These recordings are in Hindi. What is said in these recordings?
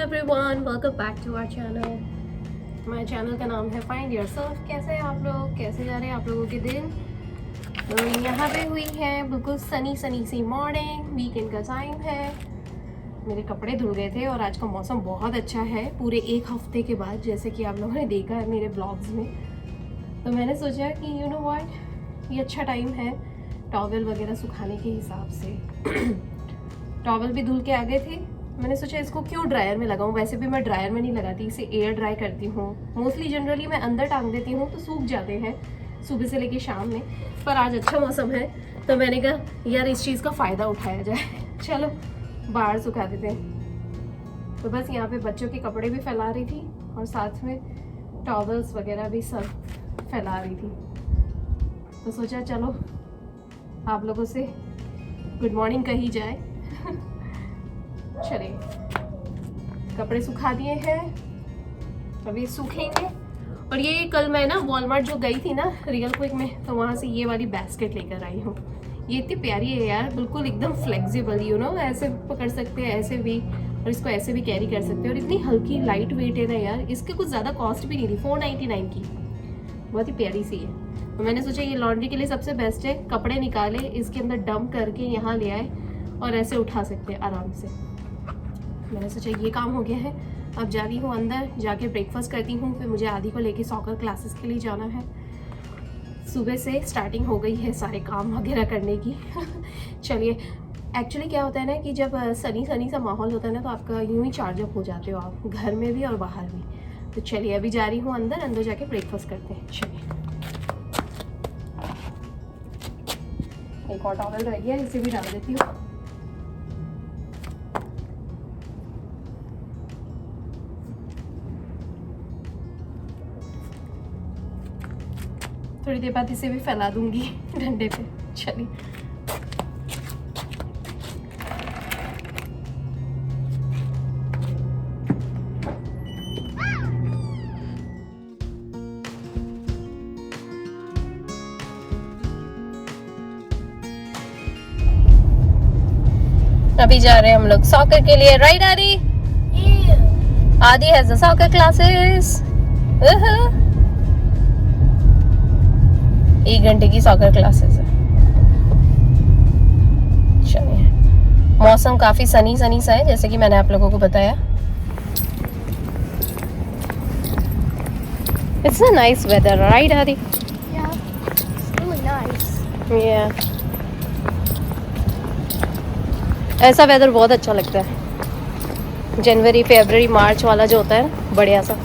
Everyone, welcome back to our channel. हमारे चैनल का नाम है फाइंड योरसेल्फ। कैसे हैं आप लोग? कैसे जा रहे हैं आप लोगों के दिन? तो यहाँ पे हुई है बिल्कुल सनी सी मॉर्निंग। वीकेंड का टाइम है। मेरे कपड़े धुल गए थे और आज का मौसम बहुत अच्छा है पूरे एक हफ्ते के बाद, जैसे कि आप लोगों ने देखा है मेरे ब्लॉग्स में। तो मैंने सोचा कि यू नो व्हाट, ये अच्छा टाइम है टॉवल वगैरह सुखाने के हिसाब से। टॉवल भी धुल के आ गए थे। मैंने सोचा इसको क्यों ड्रायर में लगाऊं। वैसे भी मैं ड्रायर में नहीं लगाती, इसे एयर ड्राई करती हूँ। मोस्टली जनरली मैं अंदर टांग देती हूँ तो सूख जाते हैं सुबह से लेके शाम में। पर आज अच्छा मौसम है तो मैंने कहा यार इस चीज़ का फ़ायदा उठाया जाए। चलो बाहर सुखा देते हैं। तो बस यहाँ पे बच्चों के कपड़े भी फैला रही थी और साथ में टॉवल्स वगैरह भी सब फैला रही थी। तो सोचा चलो आप लोगों से गुड मॉर्निंग कही जाए। चलिए कपड़े सुखा दिए हैं, अभी सूखेंगे। और ये कल मैं ना वॉलमार्ट जो गई थी ना रियल क्विक में, तो वहाँ से ये वाली बास्केट लेकर आई हूँ। ये इतनी प्यारी है यार, बिल्कुल एकदम फ्लेक्सिबल, यू नो, ऐसे पकड़ सकते हैं ऐसे भी, और इसको ऐसे भी कैरी कर सकते हैं। और इतनी हल्की लाइट वेट है ना यार, इसके कुछ ज़्यादा कॉस्ट भी नहीं थी, 499 की। बहुत ही प्यारी सी है। तो मैंने सोचा ये लॉन्ड्री के लिए सबसे बेस्ट है। कपड़े निकाले, इसके अंदर डंप करके यहाँ ले आए और ऐसे उठा सकते हैं आराम से। मैंने सोचा ये काम हो गया है। अब जा रही हूँ अंदर, जाके ब्रेकफास्ट करती हूँ। फिर मुझे आदि को लेके सॉकर क्लासेस के लिए जाना है। सुबह से स्टार्टिंग हो गई है सारे काम वगैरह करने की। चलिए, एक्चुअली क्या होता है ना कि जब सनी सा माहौल होता है ना तो आपका यूं ही चार्जअप हो जाते हो आप, घर में भी और बाहर भी। तो चलिए अभी जा रही हूँ अंदर जाके ब्रेकफास्ट करते हैं। चलिए, एक और टॉवल रह गया, इसे भी डाल देती हूँ। थोड़ी देर बाद इसे भी फैला दूंगी डंडे पे। चलिए, अभी जा रहे हैं हम लोग सॉकर के लिए। राइट आदि? आदि हैज द सॉकर क्लासेस। 1 घंटे की सॉकर क्लासेस है। चलिए, मौसम काफी सनी सा है जैसे कि मैंने आप लोगों को बताया। It's a nice weather, right Aadi? Yeah, it's really nice. Yeah. ऐसा वेदर बहुत अच्छा लगता है। जनवरी फरवरी मार्च वाला जो होता है ना, बढ़िया सा।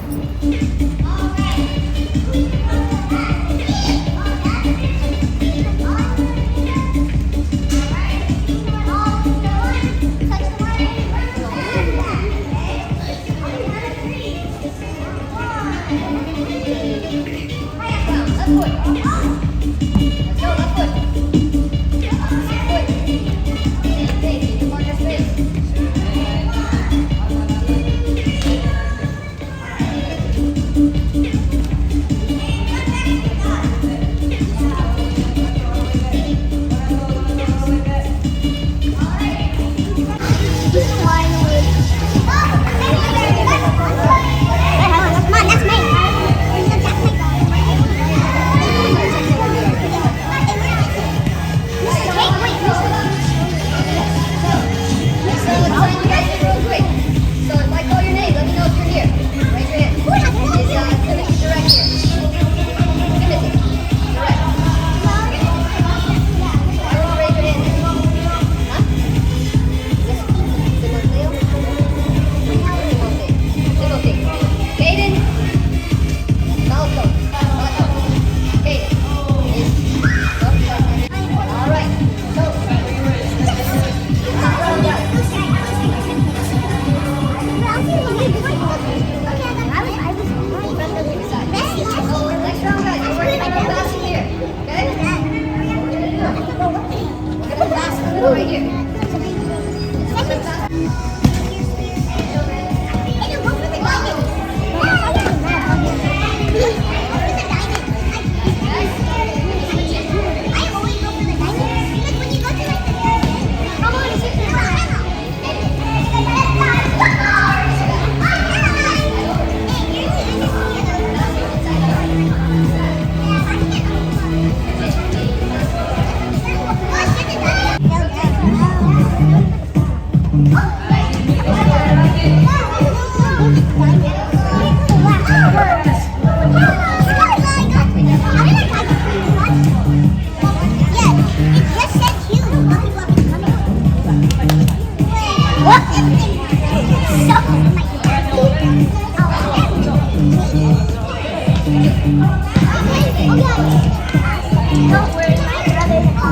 Don't worry, my brother's a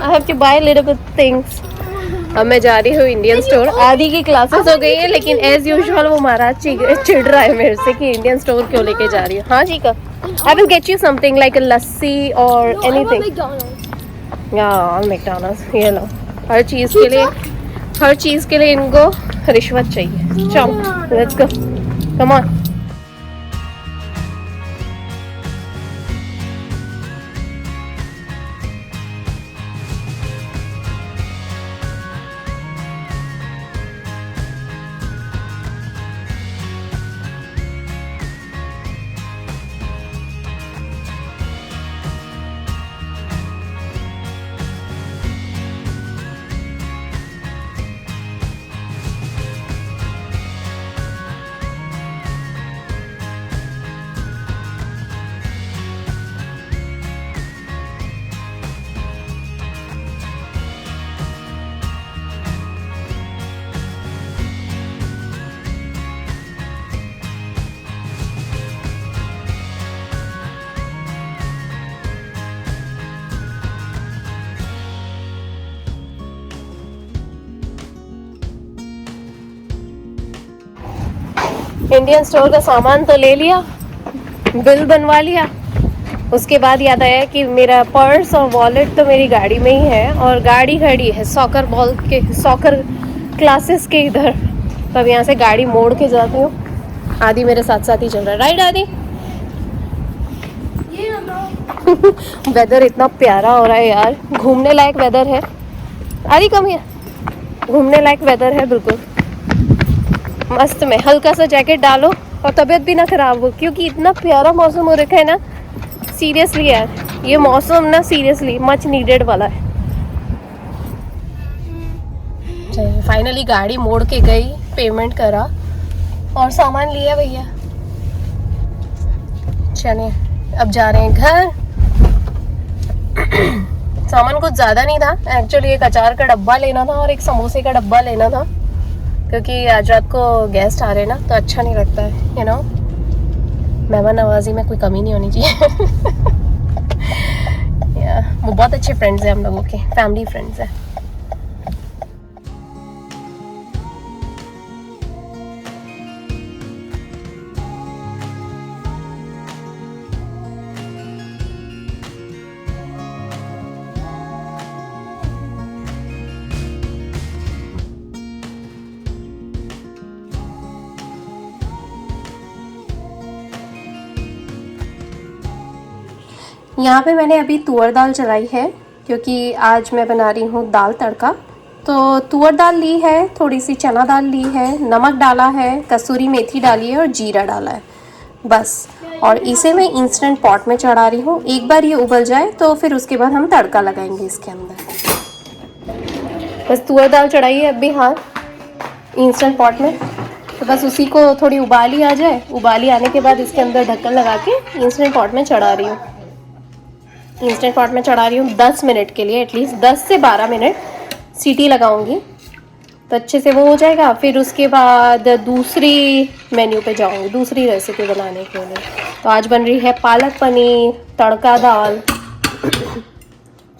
I have to buy little bit things. अब मैं जा रही हूँ इंडियन स्टोर. आदि की क्लासेस हो गई है, लेकिन एज यूजुअल वो महाराज चिढ़ रहा है मेरे से कि इंडियन स्टोर क्यों लेके जा रही है. हाँ जी का. I will get you something like a lassi or anything. Yeah, McDonald's. ये लो. हर चीज़ के लिए इनको रिश्वत चाहिए. चलो, let's go. Come on. Indian store का सामान तो ले लिया, बिल बनवा लिया. उसके बाद याद आया कि मेरा पर्स और वॉलेट तो मेरी गाड़ी में ही है, और गाड़ी खड़ी है सॉकर क्लासेस के इधर. तब यहाँ से गाड़ी मोड़ के जाती हूँ. आदि मेरे साथ साथ ही चल रहा है. राइट आदि? वेदर इतना प्यारा हो रहा है यार, घूमने लायक वेदर है. आदि कम है, घूमने लायक वेदर है बिल्कुल मस्त में. हल्का सा जैकेट डालो और तबीयत भी ना खराब हो, क्योंकि इतना प्यारा मौसम हो रखा है ना. सीरियसली यार, ये मौसम ना सीरियसली मच नीडेड वाला है. फाइनली गाड़ी मोड़ के गई, पेमेंट करा और सामान लिया भैया. चलिए अब जा रहे हैं घर. सामान कुछ ज़्यादा नहीं था एक्चुअली. एक अचार का डब्बा लेना था और एक समोसे का डब्बा लेना था, क्योंकि आज रात को गेस्ट आ रहे हैं ना, तो अच्छा नहीं लगता है, यू नो. मेहमान नवाजी में कोई कमी नहीं होनी चाहिए. वो बहुत अच्छे फ्रेंड्स हैं हम लोगों के, फैमिली फ्रेंड्स हैं. यहाँ पे मैंने अभी तुअर दाल चलाई है, क्योंकि आज मैं बना रही हूँ दाल तड़का. तो तुअर दाल ली है, थोड़ी सी चना दाल ली है, नमक डाला है, कसूरी मेथी डाली है और जीरा डाला है बस. और इसे मैं इंस्टेंट पॉट में चढ़ा रही हूँ. एक बार ये उबल जाए तो फिर उसके बाद हम तड़का लगाएंगे इसके अंदर. बस तुअर दाल चढ़ाई है अभी हाथ इंस्टेंट पॉट में. तो बस उसी को थोड़ी उबाली आ जाए, उबाली आने के बाद इसके अंदर ढक्कन लगा के इंस्टेंट पॉट में चढ़ा रही हूँ. इंस्टेंट पॉट में चढ़ा रही हूँ 10 मिनट के लिए, एटलीस्ट 10 से 12 मिनट सीटी लगाऊंगी तो अच्छे से वो हो जाएगा. फिर उसके बाद दूसरी मेन्यू पे जाऊंगी, दूसरी रेसिपी बनाने के लिए. तो आज बन रही है पालक पनीर, तड़का दाल,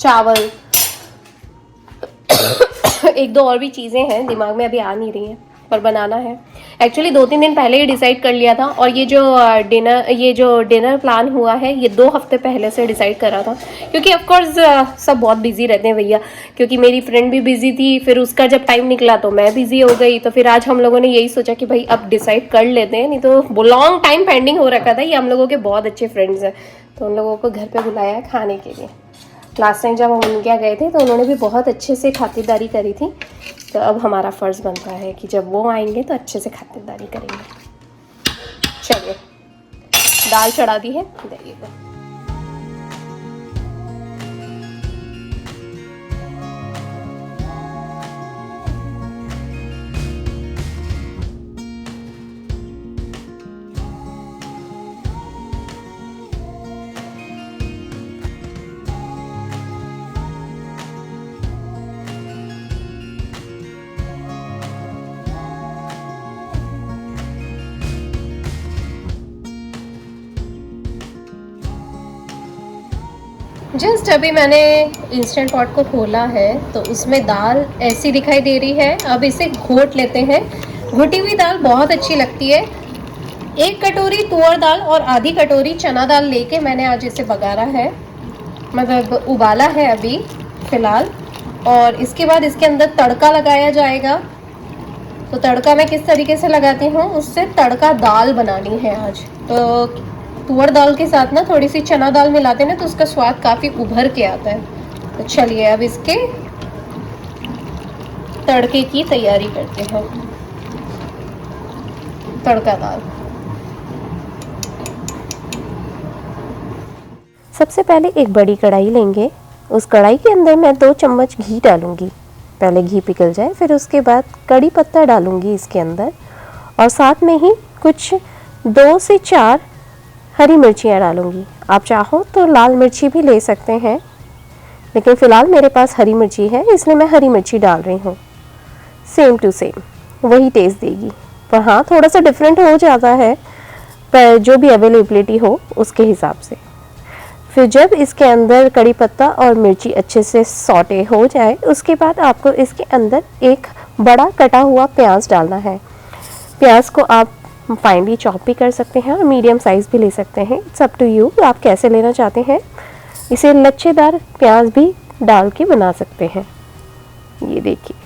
चावल. एक दो और भी चीज़ें हैं दिमाग में अभी आ नहीं रही हैं, पर बनाना है. एक्चुअली 2-3 दिन पहले ही डिसाइड कर लिया था, और ये जो डिनर प्लान हुआ है ये 2 हफ्ते पहले से डिसाइड करा था, क्योंकि ऑफ कोर्स सब बहुत बिजी रहते हैं भैया. क्योंकि मेरी फ्रेंड भी बिजी थी, फिर उसका जब टाइम निकला तो मैं बिजी हो गई. तो फिर आज हम लोगों ने यही सोचा कि भाई अब डिसाइड कर लेते हैं, नहीं तो लॉन्ग टाइम पेंडिंग हो रखा था. ये हम लोगों के बहुत अच्छे फ्रेंड्स हैं, तो उन लोगों को घर पर बुलाया है खाने के लिए. लास्ट टाइम जब हम उनके यहाँ गए थे तो उन्होंने भी बहुत अच्छे से खातिरदारी करी थी. तो अब हमारा फ़र्ज़ बनता है कि जब वो आएंगे तो अच्छे से खातिरदारी करेंगे. चलिए दाल चढ़ा दी है, देखिएगा. जस्ट अभी मैंने इंस्टेंट पॉट को खोला है तो उसमें दाल ऐसी दिखाई दे रही है। अब इसे घोट लेते हैं। घुटी हुई दाल बहुत अच्छी लगती है। 1 कटोरी तुअर दाल और आधी कटोरी चना दाल लेके मैंने आज इसे बघारा है, मतलब उबाला है अभी फ़िलहाल। और इसके बाद इसके अंदर तड़का लगाया जाएगा। तो तड़का मैं किस तरीके से लगाती हूँ, उससे तड़का दाल बनानी है आज। तो तुअर दाल के साथ ना थोड़ी सी चना दाल मिलाते हैं ना तो उसका स्वाद काफ़ी उभर के आता है। तो चलिए अब इसके तड़के की तैयारी करते हैं। तड़का दाल सबसे पहले एक बड़ी कढ़ाई लेंगे। उस कढ़ाई के अंदर मैं 2 चम्मच घी डालूंगी। पहले घी पिघल जाए, फिर उसके बाद कड़ी पत्ता डालूंगी इसके अंदर, और साथ में ही कुछ 2 से 4 हरी मिर्चियाँ डालूंगी। आप चाहो तो लाल मिर्ची भी ले सकते हैं, लेकिन फ़िलहाल मेरे पास हरी मिर्ची है इसलिए मैं हरी मिर्ची डाल रही हूँ। सेम टू सेम वही टेस्ट देगी, पर हाँ थोड़ा सा डिफरेंट हो जाता है, पर जो भी अवेलेबिलिटी हो उसके हिसाब से। फिर जब इसके अंदर कड़ी पत्ता और मिर्ची अच्छे से सौटे हो जाए, उसके बाद आपको इसके अंदर एक बड़ा कटा हुआ प्याज डालना है। प्याज को आप फाइनली चॉप भी कर सकते हैं और मीडियम साइज़ भी ले सकते हैं। इट्स अप टू यू, आप कैसे लेना चाहते हैं। इसे लच्छेदार प्याज भी डाल के बना सकते हैं। ये देखिए,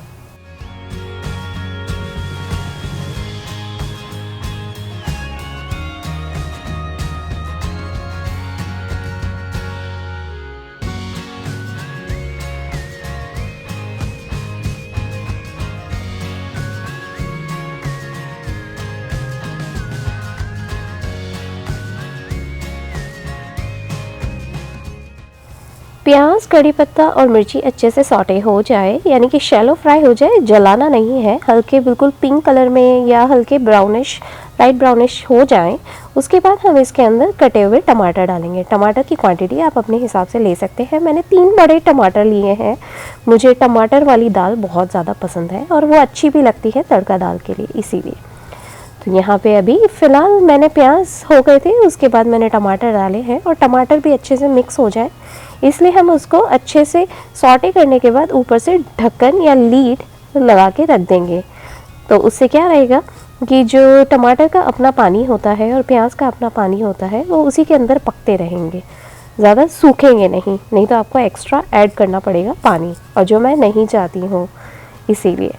प्याज कड़ी पत्ता और मिर्ची अच्छे से सौटे हो जाए, यानी कि शैलो फ्राई हो जाए, जलाना नहीं है, हल्के बिल्कुल पिंक कलर में या हल्के ब्राउनिश, लाइट ब्राउनिश हो जाए। उसके बाद हम इसके अंदर कटे हुए टमाटर डालेंगे। टमाटर की क्वांटिटी आप अपने हिसाब से ले सकते हैं। मैंने 3 बड़े टमाटर लिए हैं। मुझे टमाटर वाली दाल बहुत ज़्यादा पसंद है और वो अच्छी भी लगती है तड़का दाल के लिए, इसीलिए। तो यहाँ पे अभी फ़िलहाल मैंने प्याज हो गए थे, उसके बाद मैंने टमाटर डाले हैं, और टमाटर भी अच्छे से मिक्स हो जाए इसलिए हम उसको अच्छे से सॉटे करने के बाद ऊपर से ढक्कन या लीड लगा के रख देंगे। तो उससे क्या रहेगा कि जो टमाटर का अपना पानी होता है और प्याज का अपना पानी होता है वो उसी के अंदर पकते रहेंगे, ज़्यादा सूखेंगे नहीं तो आपको एक्स्ट्रा ऐड करना पड़ेगा पानी, और जो मैं नहीं चाहती हूँ इसीलिए।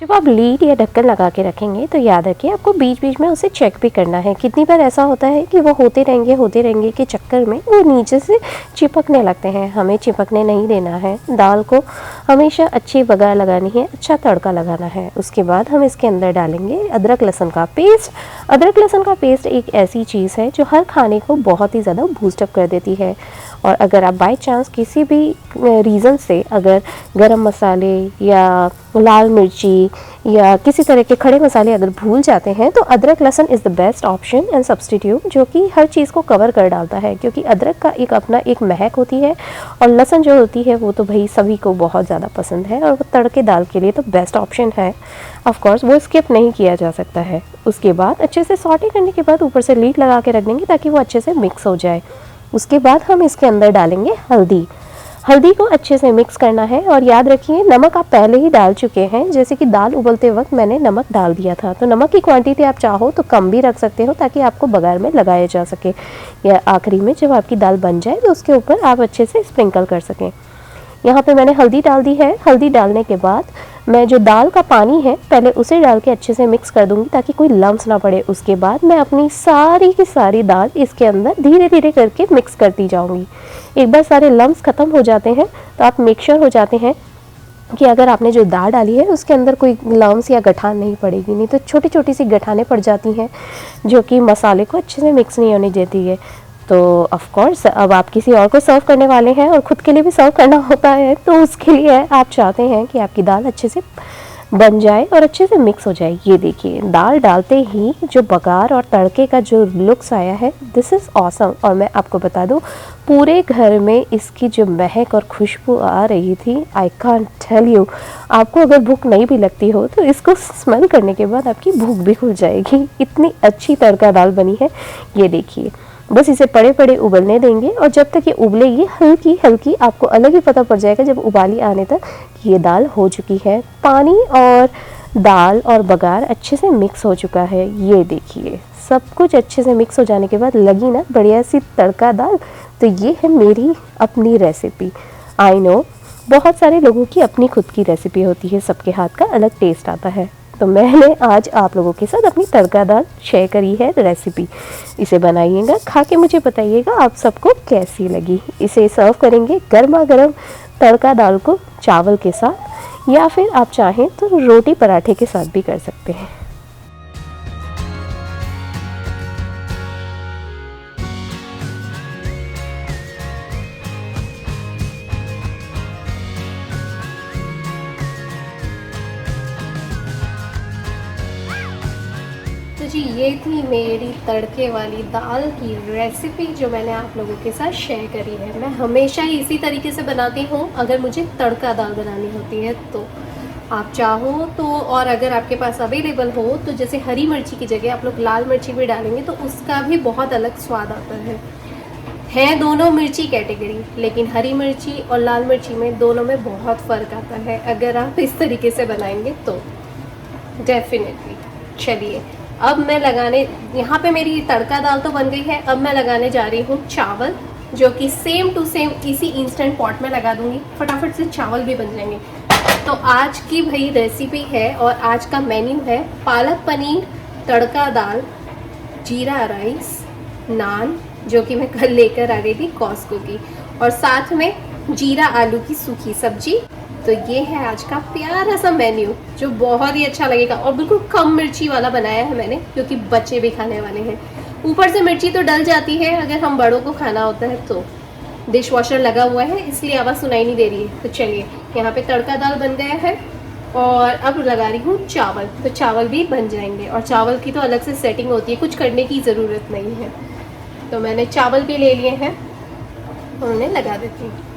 जब आप लीड या ढक्कन लगा के रखेंगे तो याद रखिए आपको बीच बीच में उसे चेक भी करना है। कितनी बार ऐसा होता है कि वो होते रहेंगे के चक्कर में वो नीचे से चिपकने लगते हैं। हमें चिपकने नहीं देना है। दाल को हमेशा अच्छी बघार लगानी है, अच्छा तड़का लगाना है। उसके बाद हम इसके अंदर डालेंगे अदरक लहसुन का पेस्ट। अदरक लहसुन का पेस्ट एक ऐसी चीज़ है जो हर खाने को बहुत ही ज़्यादा बूस्टअप कर देती है। और अगर आप बाय चांस किसी भी रीज़न से अगर गरम मसाले या लाल मिर्ची या किसी तरह के खड़े मसाले अगर भूल जाते हैं तो अदरक लहसुन is the best option and substitute, जो कि हर चीज़ को कवर कर डालता है। क्योंकि अदरक का एक अपना एक महक होती है और लहसुन जो होती है वो तो भाई सभी को बहुत ज़्यादा पसंद है और वो तड़के दाल के लिए तो बेस्ट ऑप्शन है। ऑफ कोर्स वो स्किप नहीं किया जा सकता है। उसके बाद अच्छे से सॉटे करने के बाद ऊपर से लीड लगा के रख देंगे ताकि वो अच्छे से मिक्स हो जाए। उसके बाद हम इसके अंदर डालेंगे हल्दी। हल्दी को अच्छे से मिक्स करना है और याद रखिए नमक आप पहले ही डाल चुके हैं। जैसे कि दाल उबलते वक्त मैंने नमक डाल दिया था, तो नमक की क्वांटिटी आप चाहो तो कम भी रख सकते हो ताकि आपको बघार में लगाया जा सके, या आखिरी में जब आपकी दाल बन जाए तो उसके ऊपर आप अच्छे से स्प्रिंकल कर सकें। यहाँ पे मैंने हल्दी डाल दी है। हल्दी डालने के बाद मैं जो दाल का पानी है पहले उसे डाल के अच्छे से मिक्स कर दूंगी ताकि कोई लम्स ना पड़े। उसके बाद मैं अपनी सारी की सारी दाल इसके अंदर धीरे धीरे करके मिक्स करती जाऊंगी। एक बार सारे लम्स ख़त्म हो जाते हैं तो आप मेक श्योर हो जाते हैं कि अगर आपने जो दाल डाली है उसके अंदर कोई लम्स या गठान नहीं पड़ेगी, नहीं तो छोटी छोटी सी गठानें पड़ जाती हैं जो कि मसाले को अच्छे से मिक्स नहीं होने देती है। तो ऑफ कोर्स अब आप किसी और को सर्व करने वाले हैं और ख़ुद के लिए भी सर्व करना होता है, तो उसके लिए आप चाहते हैं कि आपकी दाल अच्छे से बन जाए और अच्छे से मिक्स हो जाए। ये देखिए दाल डालते ही जो बघार और तड़के का जो लुक्स आया है, दिस इज़ ऑसम। और मैं आपको बता दूं पूरे घर में इसकी जो महक और खुशबू आ रही थी, आई कांट टेल यू। आपको अगर भूख नहीं भी लगती हो तो इसको स्मेल करने के बाद आपकी भूख भी खुल जाएगी। इतनी अच्छी तड़का दाल बनी है। ये देखिए बस इसे पड़े पड़े उबलने देंगे और जब तक ये उबलेगी हल्की हल्की, आपको अलग ही पता पड़ जाएगा जब उबाली आने तक ये दाल हो चुकी है। पानी और दाल और बघार अच्छे से मिक्स हो चुका है। ये देखिए सब कुछ अच्छे से मिक्स हो जाने के बाद लगी ना बढ़िया सी तड़का दाल। तो ये है मेरी अपनी रेसिपी। आई नो बहुत सारे लोगों की अपनी खुद की रेसिपी होती है, सबके हाथ का अलग टेस्ट आता है। तो मैंने आज आप लोगों के साथ अपनी तड़का दाल शेयर करी है रेसिपी। इसे बनाइएगा, खा के मुझे बताइएगा आप सबको कैसी लगी। इसे सर्व करेंगे गर्मा गर्म तड़का दाल को चावल के साथ, या फिर आप चाहें तो रोटी पराठे के साथ भी कर सकते हैं। तो जी ये थी मेरी तड़के वाली दाल की रेसिपी जो मैंने आप लोगों के साथ शेयर करी है। मैं हमेशा ही इसी तरीके से बनाती हूँ अगर मुझे तड़का दाल बनानी होती है तो। आप चाहो तो, और अगर आपके पास अवेलेबल हो तो जैसे हरी मिर्ची की जगह आप लोग लाल मिर्ची भी डालेंगे तो उसका भी बहुत अलग स्वाद आता है दोनों मिर्ची कैटेगरी, लेकिन हरी मिर्ची और लाल मिर्ची में दोनों में बहुत फ़र्क आता है अगर आप इस तरीके से बनाएंगे तो डेफिनेटली। चलिए अब मैं लगाने, यहाँ पे मेरी तड़का दाल तो बन गई है। अब मैं लगाने जा रही हूँ चावल, जो कि सेम टू सेम इसी इंस्टेंट पॉट में लगा दूंगी, फटाफट से चावल भी बन जाएंगे। तो आज की भाई रेसिपी है और आज का मेन्यू है पालक पनीर, तड़का दाल, जीरा राइस, नान जो कि मैं कल लेकर आ गई थी कॉस्को की, और साथ में जीरा आलू की सूखी सब्जी। तो ये है आज का प्यारा सा मेन्यू जो बहुत ही अच्छा लगेगा, और बिल्कुल कम मिर्ची वाला बनाया है मैंने क्योंकि बच्चे भी खाने वाले हैं। ऊपर से मिर्ची तो डल जाती है अगर हम बड़ों को खाना होता है तो। डिश वॉशर लगा हुआ है इसलिए आवाज़ सुनाई नहीं दे रही है। तो चलिए यहाँ पे तड़का दाल बन गया है और अब लगा रही हूँ चावल, तो चावल भी बन जाएंगे। और चावल की तो अलग से सेटिंग होती है, कुछ करने की ज़रूरत नहीं है। तो मैंने चावल भी ले लिए हैं और उन्हें लगा देती हूँ।